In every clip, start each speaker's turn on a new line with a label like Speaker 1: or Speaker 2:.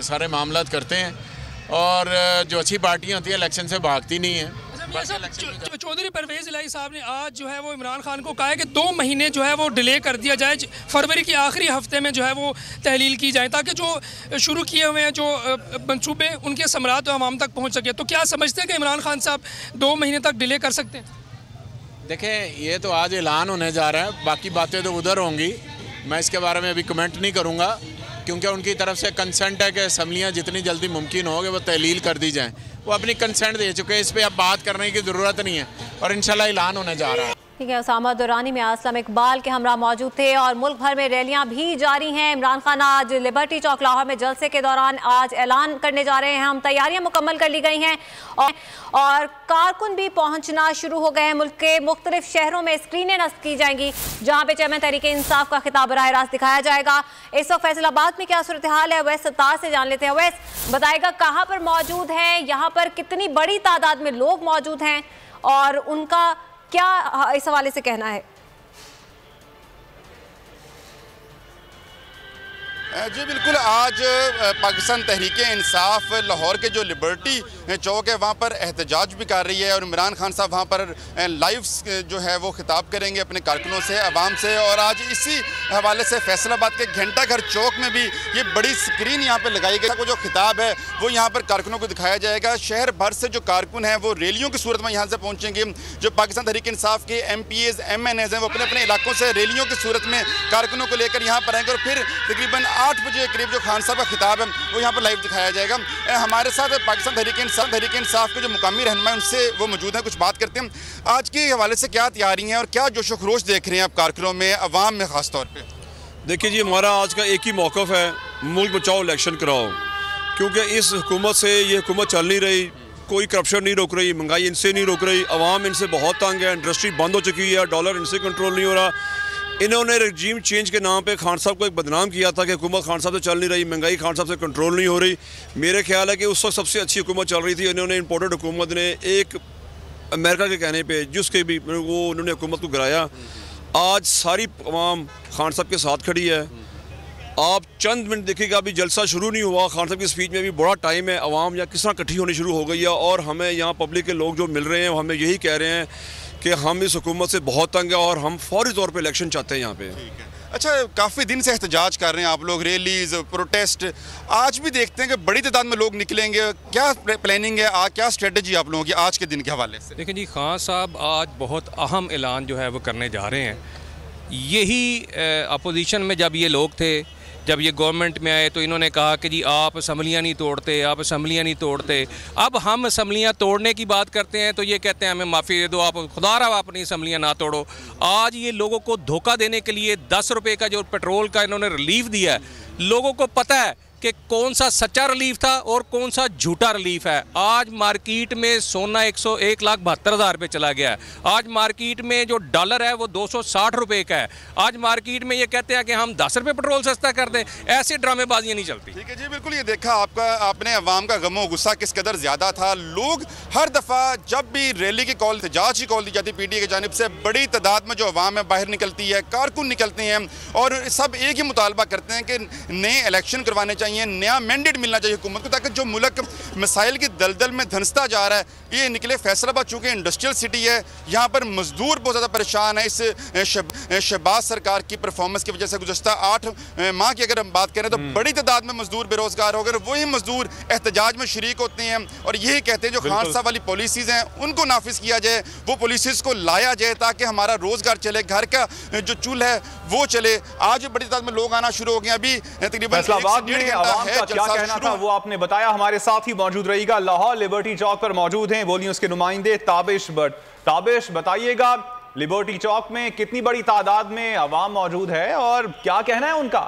Speaker 1: सारे मामलात करते हैं, और जो अच्छी पार्टियाँ होती हैं इलेक्शन से भागती नहीं हैं।
Speaker 2: चौधरी परवेज़ इलाही साहब ने आज जो है वो इमरान खान को कहा है कि 2 महीने जो है वो डिले कर दिया जाए, फरवरी के आखिरी हफ्ते में जो है वो तहलील की जाए, ताकि जो शुरू किए हुए हैं जो मंसूबे उनके समरात आवाम तक पहुँच सके। तो क्या समझते हैं कि इमरान खान साहब 2 महीने तक डिले कर सकते हैं?
Speaker 1: देखें, ये तो आज ऐलान होने जा रहा है, बाकी बातें तो उधर होंगी। मैं इसके बारे में अभी कमेंट नहीं करूँगा, क्योंकि उनकी तरफ से कंसेंट है कि असम्बलियाँ जितनी जल्दी मुमकिन हो कि वो तहलील कर दी जाएँ। वो अपनी कंसेंट दे चुके हैं, इस पर अब बात करने की ज़रूरत नहीं है, और इंशाल्लाह ऐलान होने जा रहा है।
Speaker 3: ठीक है, उसामा दुरानी में असलम इकबाल के हमरा मौजूद थे। और मुल्क भर में रैलियां भी जारी हैं। इमरान खान आज लिबर्टी चौक लाहौर में जलसे के दौरान आज ऐलान करने जा रहे हैं। हम तैयारियां मुकम्मल कर ली गई हैं और कारकुन भी पहुंचना शुरू हो गए हैं। मुल्क के मुख्तलिफ शहरों में स्क्रीनें नस्ब की जाएंगी, जहां पे चेयरमैन तहरीक इंसाफ का खिताब बराह रास्त दिखाया जाएगा। इस वक्त फैसलाबाद में क्या सूरत हाल है, अवैस सत्तार से जान लेते हैं। अवैस बताएगा कहाँ पर मौजूद हैं, यहाँ पर कितनी बड़ी तादाद में लोग मौजूद हैं और उनका क्या इस हवाले से कहना है?
Speaker 4: जी बिल्कुल, आज पाकिस्तान तहरीक इंसाफ लाहौर के जो लिबर्टी चौक है वहाँ पर एहतजाज भी कर रही है, और इमरान खान साहब वहाँ पर लाइव जो है वो खिताब करेंगे अपने कारकुनों से, आवाम से। और आज इसी हवाले से फैसलाबाद के घंटा घर चौक में भी ये बड़ी स्क्रीन यहाँ पर लगाई गई, वो जो खिताब है वो यहाँ पर कारकुनों को दिखाया जाएगा। शहर भर से जो कारकुन हैं वो रैलियों की सूरत में यहाँ से पहुँचेंगे। जो पाकिस्तान तहरीक इंसाफ के MPAs MNAs हैं वो अपने अपने इलाकों से रैलियों की सूरत में कारकुनों को लेकर यहाँ पर आएंगे, और फिर तकरीबन 8 बजे करीब जो खान साहब का खिताब है वो यहाँ पर लाइव दिखाया जाएगा। हमारे साथ पाकिस्तान तहरीक इंसाफ के जो मुकामी रहनुमा हैं उनसे वो मौजूद हैं, कुछ बात करते हैं। आज के हवाले से क्या तैयारी हैं और क्या जोशो खरोश देख रहे हैं आप कारकुनों में, अवाम में खास तौर पे?
Speaker 5: देखिए जी, हमारा आज का एक ही मौक़िफ़ है, मुल्क बचाओ इलेक्शन कराओ। क्योंकि इस हुकूमत से ये हुकूमत चल नहीं रही, कोई करप्शन नहीं रोक रही, महंगाई इनसे नहीं रोक रही, अवाम इनसे बहुत तंग है, इंडस्ट्री बंद हो चुकी है, डॉलर इनसे कंट्रोल नहीं हो रहा। इन्होंने रजीम चेंज के नाम पे खान साहब को एक बदनाम किया था कि हुकूमत खान साहब से चल नहीं रही, महंगाई खान साहब से कंट्रोल नहीं हो रही। मेरे ख्याल है कि उस वक्त सबसे अच्छी हुकूमत चल रही थी। इन्होंने इम्पोर्टेड हुकूमत ने एक अमेरिका के कहने पे जिसके भी वो उन्होंने हुकूमत को गिराया। आज सारी अवाम खान साहब के साथ खड़ी है। आप चंद मिनट देखिएगा, अभी जलसा शुरू नहीं हुआ, खान साहब की स्पीच में भी बड़ा टाइम है, अवाम यहाँ किस तरह इकट्ठी होनी शुरू हो गई है। और हमें यहाँ पब्लिक के लोग जो मिल रहे हैं वो हमें यही कह रहे हैं कि हम इस हुकूमत से बहुत तंग है और हम फौरी तौर पे इलेक्शन चाहते हैं यहाँ पे।
Speaker 4: अच्छा, काफ़ी दिन से एहतजाज कर रहे हैं आप लोग, रैलीज, प्रोटेस्ट, आज भी देखते हैं कि बड़ी तादाद में लोग निकलेंगे। क्या प्लानिंग है, क्या स्ट्रेटजी आप लोगों की आज के दिन के हवाले से?
Speaker 6: देखिए जी, खान साहब आज बहुत अहम ऐलान जो है वो करने जा रहे हैं। यही अपोजिशन में जब ये लोग थे, जब ये गवर्नमेंट में आए तो इन्होंने कहा कि जी आप असम्बलियाँ नहीं तोड़ते, आप असम्बलियाँ नहीं तोड़ते। अब हम असम्बलियाँ तोड़ने की बात करते हैं तो ये कहते हैं हमें माफ़ी दे दो, आप खुदा रहा अपनी असम्बलियाँ ना तोड़ो। आज ये लोगों को धोखा देने के लिए 10 रुपये का जो पेट्रोल का इन्होंने रिलीफ दिया है, लोगों को पता है कि कौन सा सच्चा रिलीफ था और कौन सा झूठा रिलीफ है। आज मार्केट में सोना 1,72,000 पे चला गया है। आज मार्केट में जो डॉलर है वो 260 रुपये का है। आज मार्केट में ये कहते हैं कि हम 10 रुपये पेट्रोल सस्ता कर दें। ऐसी ड्रामेबाजियाँ नहीं चलती।
Speaker 4: ठीक है जी, बिल्कुल ये देखा आपने अवाम का गमो गुस्सा किस कदर ज़्यादा था। लोग हर दफ़ा जब भी रैली की कॉल, एहतजाज की कॉल दी जाती PTA की जानिब से, बड़ी तादाद में जो अवाम है बाहर निकलती है, कारकुन निकलते हैं और सब एक ही मुतालबा करते हैं कि नए इलेक्शन करवाने चाहिए, नया मैंडेट मिलना चाहिए हुकूमत को, ताकि जो मुल्क मसाइल की दलदल में धंसता जा रहा है ये निकले। फैसलाबाद चूँकि इंडस्ट्रियल सिटी है, यहाँ पर मजदूर बहुत ज़्यादा परेशान है। इस शहबाज सरकार की परफॉर्मेंस की वजह से गुज़श्ता 8 माह की अगर हम बात करें तो बड़ी तादाद में मजदूर बेरोजगार हो गए। वही मजदूर एहतजाज में शरीक होते हैं और यही कहते हैं जो खान साहब वाली पॉलिसीज़ हैं उनको नाफिज किया जाए, वो पॉलिसीज़ को लाया जाए ताकि हमारा रोज़गार चले, घर का जो चूल्हा है वो चले। आज बड़ी तादाद में लोग आना शुरू हो गए। अभी तकरीबन
Speaker 7: क्या कहना था वो आपने बताया। हमारे साथ ही मौजूद रहेगा, लाहौर लिबर्टी चौक पर मौजूद हैं बोलिए उसके नुमाइंदे ताबिश भट्ट। ताबिश, बताइएगा लिबर्टी चौक में कितनी बड़ी तादाद में अवाम मौजूद है और क्या कहना है उनका?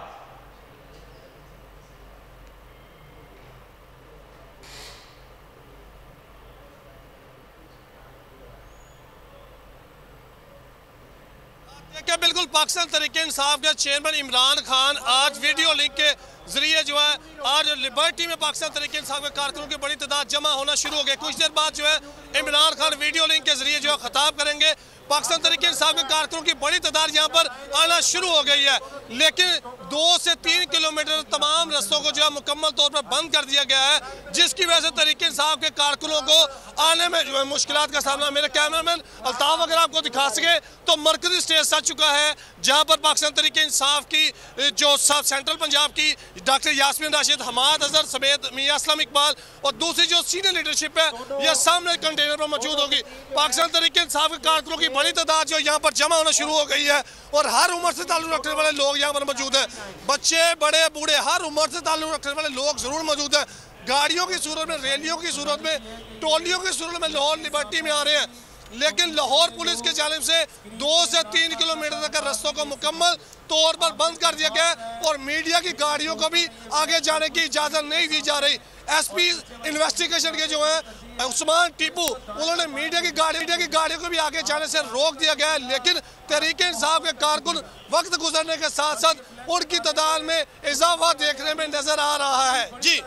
Speaker 8: क्या बिल्कुल पाकिस्तान तहरीक इंसाफ के चेयरमैन इमरान खान आज वीडियो लिंक के जरिए जो है आज लिबर्टी में पाकिस्तान तहरीक इंसाफ के कारकुनों की बड़ी तादाद जमा होना शुरू हो गई। कुछ देर बाद जो है इमरान खान वीडियो लिंक के जरिए जो है खिताब करेंगे। पाकिस्तान तहरीक इंसाफ के कारकुनों की बड़ी तादाद यहाँ पर आना शुरू हो गई है, लेकिन 2 से 3 किलोमीटर तमाम रस्तों को जो है मुकम्मल तौर पर बंद कर दिया गया है, जिसकी वजह से तहरीक इंसाफ के कारकुनों को आने में जो है मुश्किलात का सामना। मेरे कैमरामैन अल्ताफ अगर आपको दिखा सके तो मरकजी स्टेज सज चुका है, जहाँ पर पाकिस्तान तहरीक इंसाफ की जो सब सेंट्रल पंजाब की डॉक्टर यास्मीन राशिद, हमाद अजहर समेत मियां असलम इकबाल और दूसरी जो सीनियर लीडरशिप है यह सामने कंटेनर पर मौजूद होगी। पाकिस्तान तहरीक इंसाफ के कारकुनों की बड़ी तादाद जो यहाँ पर जमा होना शुरू हो गई है और हर उम्र से ताल्लुक रखने वाले लोग यहाँ पर मौजूद हैं। बच्चे, बड़े, बूढ़े, हर उम्र से ताल्लुक रखने वाले लोग जरूर मौजूद हैं। गाड़ियों की सूरत में, रैलियों की सूरत में, टोलियों की सूरत में लाहौर लिबर्टी में आ रहे हैं, लेकिन लाहौर पुलिस की जानिब से 2 से 3 किलोमीटर तक के रस्तों को मुकम्मल तौर पर बंद कर दिया गया है और मीडिया की गाड़ियों को भी आगे जाने की इजाज़त नहीं दी जा रही। एसपी इन्वेस्टिगेशन के जो है उस्मान टीपू, उन्होंने मीडिया की गाड़ियों को भी आगे जाने से रोक दिया गया है, लेकिन तहरीक इंसाफ के कारकुन वक्त गुजरने के साथ साथ उनकी तादाद में इजाफा देखने में नजर आ रहा है। जी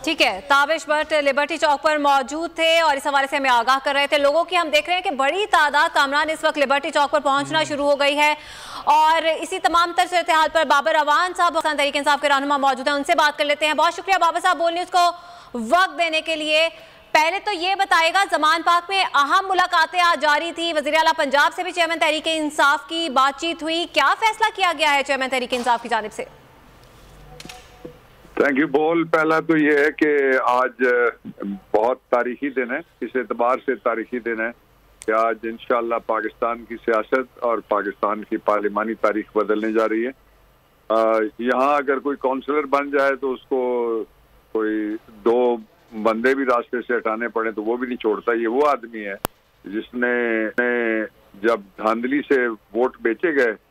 Speaker 3: ठीक है, ताबिश भट्ट लिबर्टी चौक पर मौजूद थे और इस हवाले से हमें आगाह कर रहे थे लोगों की। हम देख रहे हैं कि बड़ी तादाद कामरान इस वक्त लिबर्टी चौक पर पहुंचना शुरू हो गई है और इसी तमाम तर सूरत हाल पर बाबर अवान साहब पाकिस्तान तहरीक इंसाफ के रहनुमा मौजूद हैं, उनसे बात कर लेते हैं। बहुत शुक्रिया बाबर साहब बोल न्यूज़ को वक्त देने के लिए। पहले तो ये बताएगा, जमान पार्क में अहम मुलाकातें आज जारी थी, वज़ीर आला पंजाब से भी चेयरमैन तहरीक इंसाफ की बातचीत हुई, क्या फैसला किया गया है चेयरमैन तहरीक इंसाफ की जानिब से?
Speaker 9: थैंक यू बोल। पहला तो ये है कि आज बहुत तारीखी दिन है, इस एतबार से तारीखी दिन है कि आज इंशाअल्लाह पाकिस्तान की सियासत और पाकिस्तान की पार्लिमानी तारीख बदलने जा रही है। यहाँ अगर कोई काउंसलर बन जाए तो उसको कोई 2 बंदे भी रास्ते से हटाने पड़े तो वो भी नहीं छोड़ता। ये वो आदमी है जिसने जब धांधली से वोट बेचे गए